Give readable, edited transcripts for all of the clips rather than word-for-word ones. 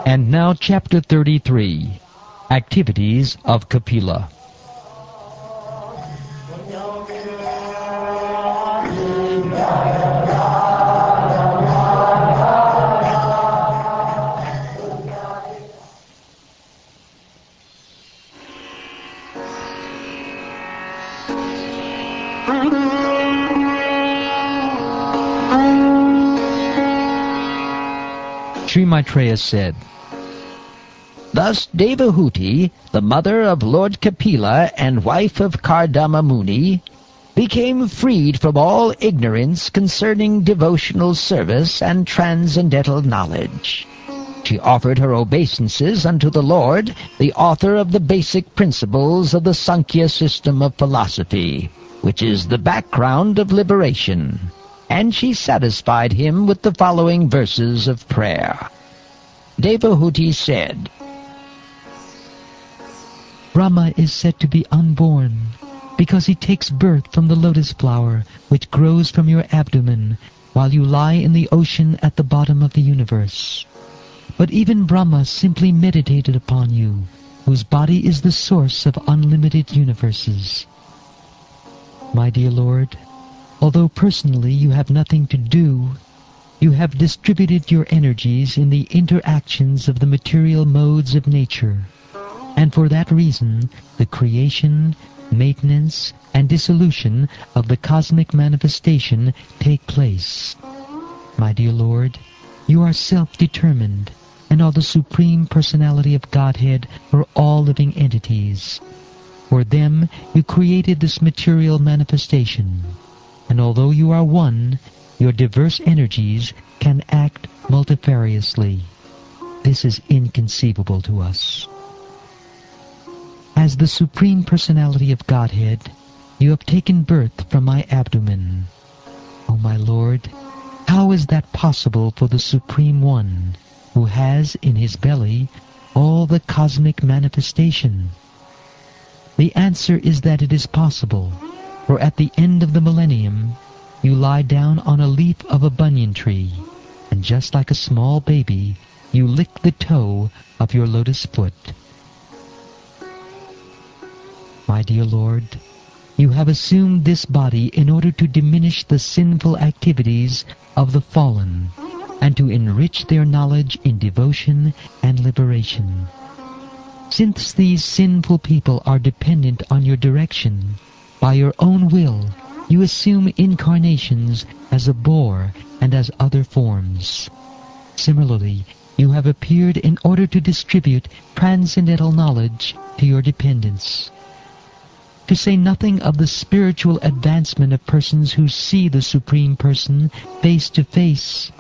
And now Chapter 33, Activities of Kapila. Sri Maitreya said, "Thus Devahuti, the mother of Lord Kapila and wife of Kardama Muni, became freed from all ignorance concerning devotional service and transcendental knowledge. She offered her obeisances unto the Lord, the author of the basic principles of the Sankhya system of philosophy, which is the background of liberation. And she satisfied him with the following verses of prayer." Devahuti said, Brahma is said to be unborn because he takes birth from the lotus flower which grows from your abdomen while you lie in the ocean at the bottom of the universe. But even Brahma simply meditated upon you, whose body is the source of unlimited universes. My dear Lord, although personally you have nothing to do, you have distributed your energies in the interactions of the material modes of nature, and for that reason the creation, maintenance, and dissolution of the cosmic manifestation take place. My dear Lord, you are self-determined and are the Supreme Personality of Godhead for all living entities. For them you created this material manifestation, and although you are one, your diverse energies can act multifariously. This is inconceivable to us. As the Supreme Personality of Godhead, you have taken birth from my abdomen. O my Lord, how is that possible for the Supreme One, who has in his belly all the cosmic manifestation? The answer is that it is possible, for at the end of the millennium, you lie down on a leaf of a banyan tree, and just like a small baby, you lick the toe of your lotus foot. My dear Lord, you have assumed this body in order to diminish the sinful activities of the fallen, and to enrich their knowledge in devotion and liberation. Since these sinful people are dependent on your direction, by your own will, you assume incarnations as a boar and as other forms. Similarly, you have appeared in order to distribute transcendental knowledge to your dependents. To say nothing of the spiritual advancement of persons who see the Supreme Person face to face,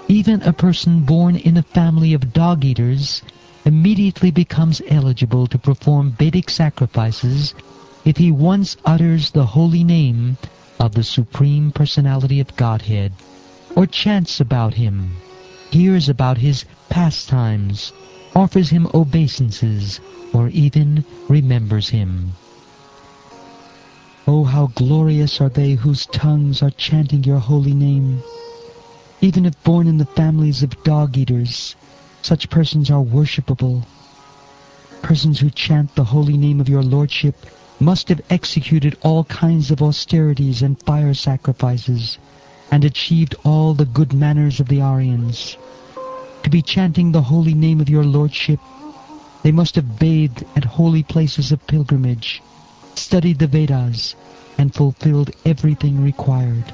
even a person born in a family of dog-eaters immediately becomes eligible to perform Vedic sacrifices if he once utters the holy name of the Supreme Personality of Godhead, or chants about him, hears about his pastimes, offers him obeisances, or even remembers him. Oh, how glorious are they whose tongues are chanting your holy name! Even if born in the families of dog-eaters, such persons are worshipable. Persons who chant the holy name of your Lordship must have executed all kinds of austerities and fire sacrifices, and achieved all the good manners of the Aryans. To be chanting the holy name of your Lordship, they must have bathed at holy places of pilgrimage, studied the Vedas, and fulfilled everything required.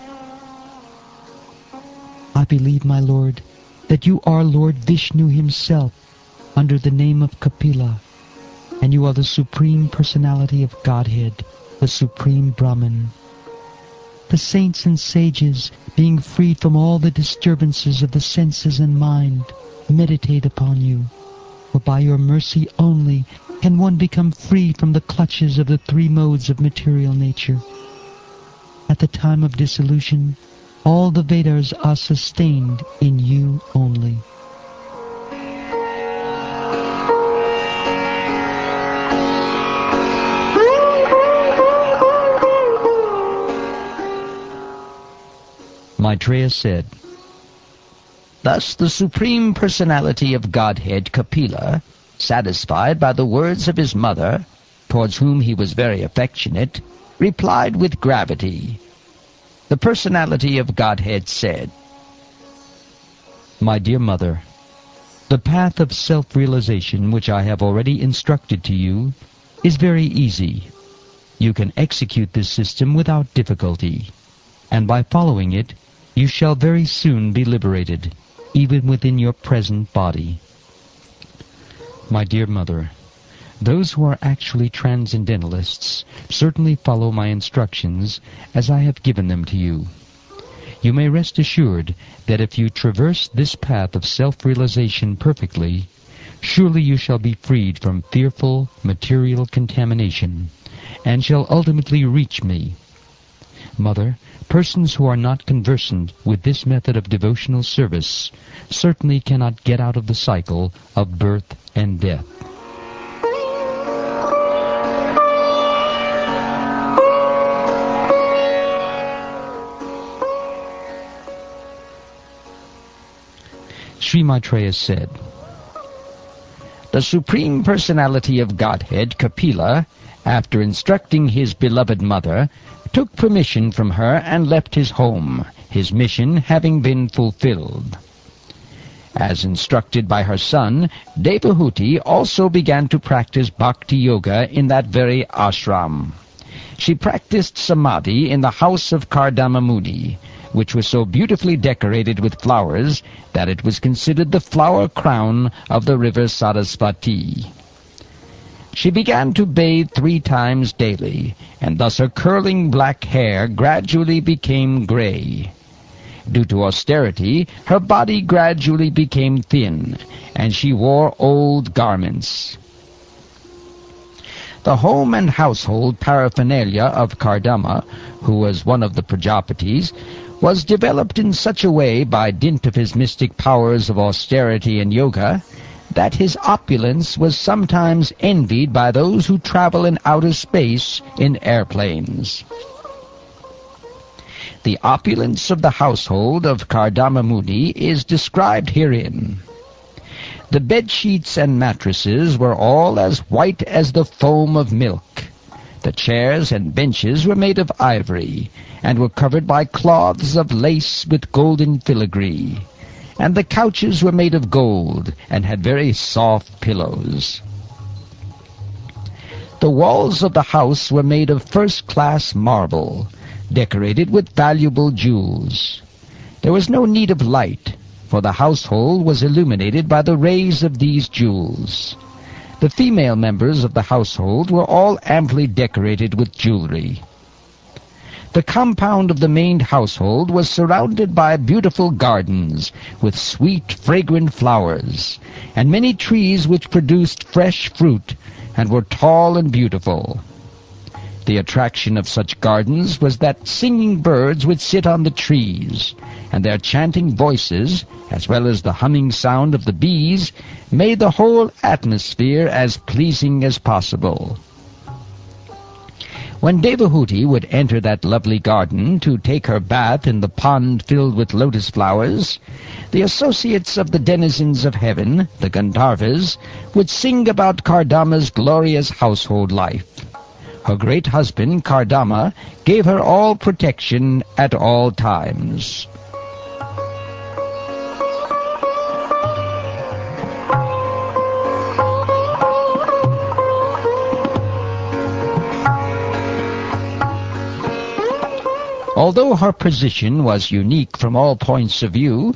I believe, my Lord, that you are Lord Vishnu himself under the name of Kapila, and you are the Supreme Personality of Godhead, the Supreme Brahman. The saints and sages, being freed from all the disturbances of the senses and mind, meditate upon you, for by your mercy only can one become free from the clutches of the three modes of material nature. At the time of dissolution, all the Vedas are sustained in you only. Maitreya said, Thus the Supreme Personality of Godhead Kapila, satisfied by the words of his mother, towards whom he was very affectionate, replied with gravity. The Personality of Godhead said, My dear mother, the path of self-realization which I have already instructed to you is very easy. You can execute this system without difficulty, and by following it, you shall very soon be liberated, even within your present body. My dear mother, those who are actually transcendentalists certainly follow my instructions as I have given them to you. You may rest assured that if you traverse this path of self-realization perfectly, surely you shall be freed from fearful material contamination, and shall ultimately reach me. Mother, persons who are not conversant with this method of devotional service certainly cannot get out of the cycle of birth and death. Sri Maitreya said, The Supreme Personality of Godhead, Kapila, after instructing his beloved mother, took permission from her and left his home, his mission having been fulfilled. As instructed by her son, Devahuti also began to practice bhakti yoga in that very ashram. She practiced samadhi in the house of Kardama Muni, which was so beautifully decorated with flowers that it was considered the flower crown of the river Sarasvati. She began to bathe 3 times daily, and thus her curling black hair gradually became gray. Due to austerity, her body gradually became thin, and she wore old garments. The home and household paraphernalia of Kardama, who was one of the Prajapatis, was developed in such a way by dint of his mystic powers of austerity and yoga that his opulence was sometimes envied by those who travel in outer space in airplanes. The opulence of the household of Kardama Muni is described herein. The bedsheets and mattresses were all as white as the foam of milk. The chairs and benches were made of ivory, and were covered by cloths of lace with golden filigree, and the couches were made of gold, and had very soft pillows. The walls of the house were made of first-class marble, decorated with valuable jewels. There was no need of light, for the household was illuminated by the rays of these jewels. The female members of the household were all amply decorated with jewelry. The compound of the main household was surrounded by beautiful gardens with sweet, fragrant flowers, and many trees which produced fresh fruit and were tall and beautiful. The attraction of such gardens was that singing birds would sit on the trees, and their chanting voices, as well as the humming sound of the bees, made the whole atmosphere as pleasing as possible. When Devahuti would enter that lovely garden to take her bath in the pond filled with lotus flowers, the associates of the denizens of heaven, the Gandharvas, would sing about Kardama's glorious household life. Her great husband, Kardama, gave her all protection at all times. Although her position was unique from all points of view,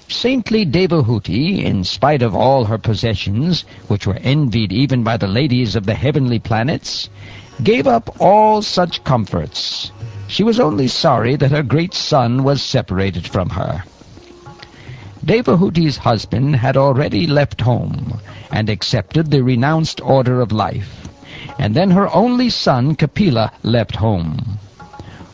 saintly Devahuti, in spite of all her possessions, which were envied even by the ladies of the heavenly planets, gave up all such comforts. She was only sorry that her great son was separated from her. Devahuti's husband had already left home and accepted the renounced order of life, and then her only son, Kapila, left home.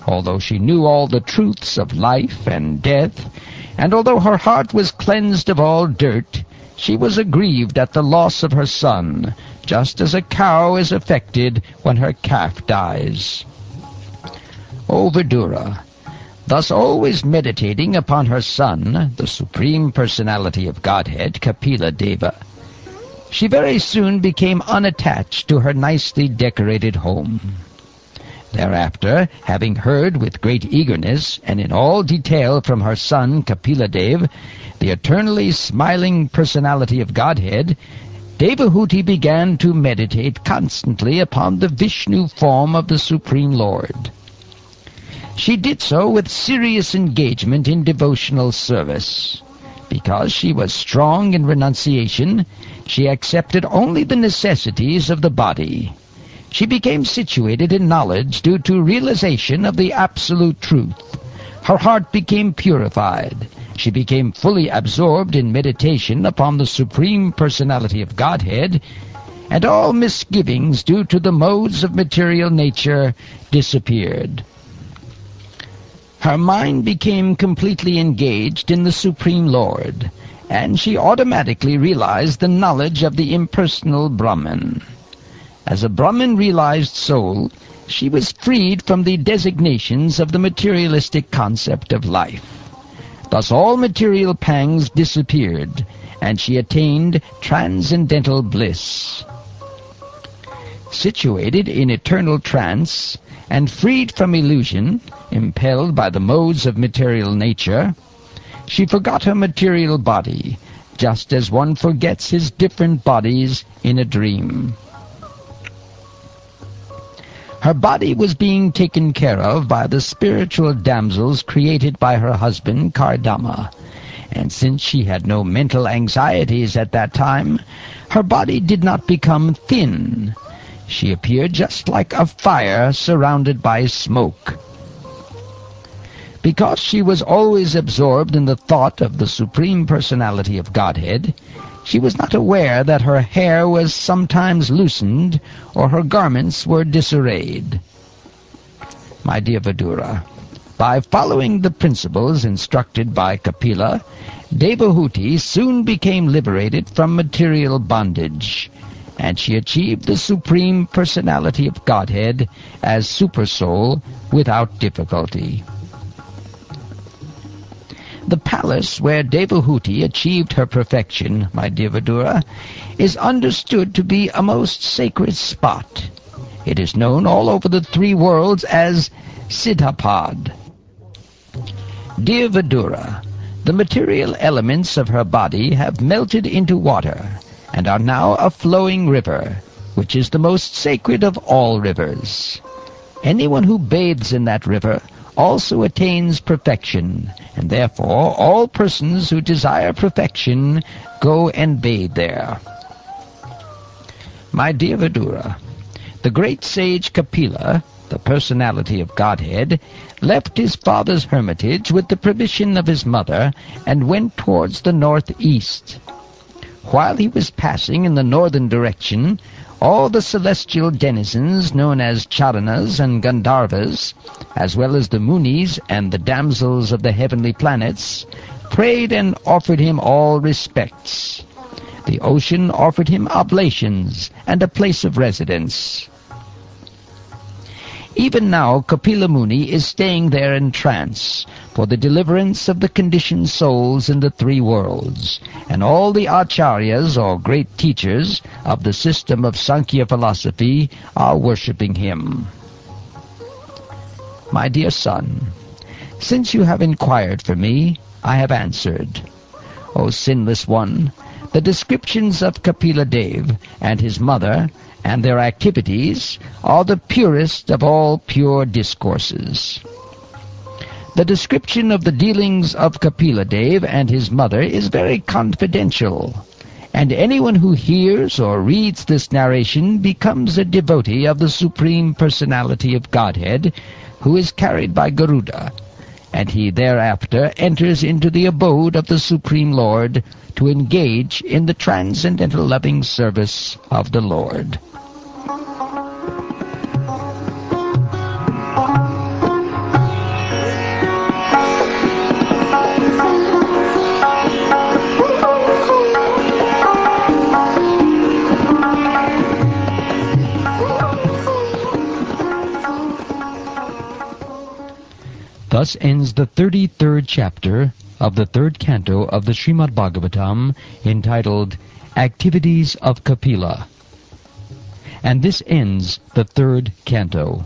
Although she knew all the truths of life and death, and although her heart was cleansed of all dirt, she was aggrieved at the loss of her son, just as a cow is affected when her calf dies. O Vidura, Thus always meditating upon her son, the Supreme Personality of Godhead, Kapila Deva, she very soon became unattached to her nicely decorated home. Thereafter, having heard with great eagerness and in all detail from her son Kapila Dev, the eternally smiling personality of Godhead, Devahuti began to meditate constantly upon the Vishnu form of the Supreme Lord. She did so with serious engagement in devotional service. Because she was strong in renunciation, she accepted only the necessities of the body. She became situated in knowledge due to realization of the absolute truth. Her heart became purified. She became fully absorbed in meditation upon the Supreme Personality of Godhead, and all misgivings due to the modes of material nature disappeared. Her mind became completely engaged in the Supreme Lord, and she automatically realized the knowledge of the impersonal Brahman. As a Brahman-realized soul, she was freed from the designations of the materialistic concept of life. Thus all material pangs disappeared, and she attained transcendental bliss. Situated in eternal trance, and freed from illusion, impelled by the modes of material nature, she forgot her material body, just as one forgets his different bodies in a dream. Her body was being taken care of by the spiritual damsels created by her husband Kardama, and since she had no mental anxieties at that time, her body did not become thin. She appeared just like a fire surrounded by smoke. Because she was always absorbed in the thought of the Supreme Personality of Godhead, she was not aware that her hair was sometimes loosened or her garments were disarrayed. My dear Vidura, by following the principles instructed by Kapila, Devahuti soon became liberated from material bondage, and she achieved the Supreme Personality of Godhead as Supersoul without difficulty. The palace where Devahuti achieved her perfection, my dear Vidura, is understood to be a most sacred spot. It is known all over the three worlds as Siddhapad. Dear Vidura, the material elements of her body have melted into water, and are now a flowing river, which is the most sacred of all rivers. Anyone who bathes in that river also attains perfection, and therefore all persons who desire perfection go and bathe there. My dear Vidura, the great sage Kapila, the personality of Godhead, left his father's hermitage with the permission of his mother and went towards the northeast. While he was passing in the northern direction, all the celestial denizens known as Charanas and Gandharvas, as well as the Munis and the damsels of the heavenly planets, prayed and offered him all respects. The ocean offered him oblations and a place of residence. Even now Kapila Muni is staying there in trance for the deliverance of the conditioned souls in the three worlds, and all the acharyas or great teachers of the system of Sankhya philosophy are worshipping him. My dear son, since you have inquired for me, I have answered. O sinless one, the descriptions of Kapila Dev and his mother and their activities are the purest of all pure discourses. The description of the dealings of Kapila Dev and his mother is very confidential, and anyone who hears or reads this narration becomes a devotee of the Supreme Personality of Godhead, who is carried by Garuda, and he thereafter enters into the abode of the Supreme Lord to engage in the transcendental loving service of the Lord. Thus ends the 33rd chapter of the 3rd canto of the Srimad Bhagavatam, entitled Activities of Kapila. And this ends the 3rd canto.